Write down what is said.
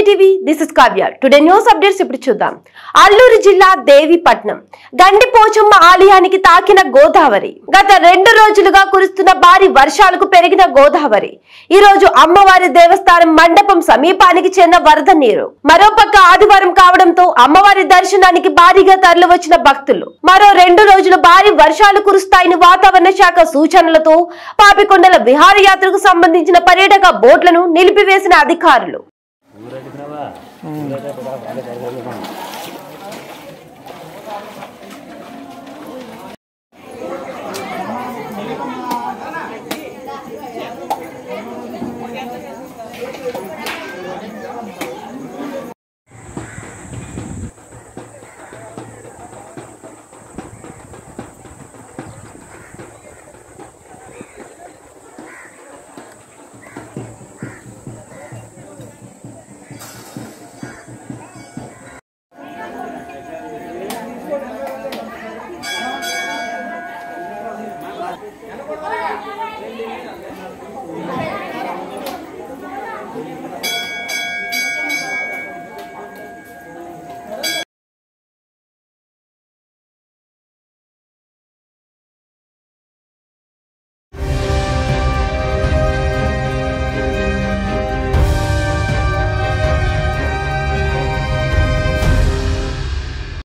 TV this is Kavya. Today news updates ఇప్పుడు చూద్దాం. అల్లూరు జిల్లా దేవీపట్నం గండి పోచమ్మ ఆలయానికి తాకిన గోదావరి. గత 2 రోజులుగా కురుస్తున్న భారీ వర్షాలకు పెరిగిన గోదావరి ఈ రోజు అమ్మవారి దేవస్థానం మండపం సమీపానికి చెందిన వరద నీరు. మరోపక్క ఆదివారం కావడంతో అమ్మవారి దర్శనానికి భారీగా తరలి వచ్చిన భక్తులు. మరో 2 రోజులు భారీ వర్షాలు కురుస్తాయని వాతావరణ శాఖ సూచనలతో పాపికొండల విహారయాత్రకు సంబంధించిన పర్యాటక బోట్లను నిలిపివేసిన అధికారులు.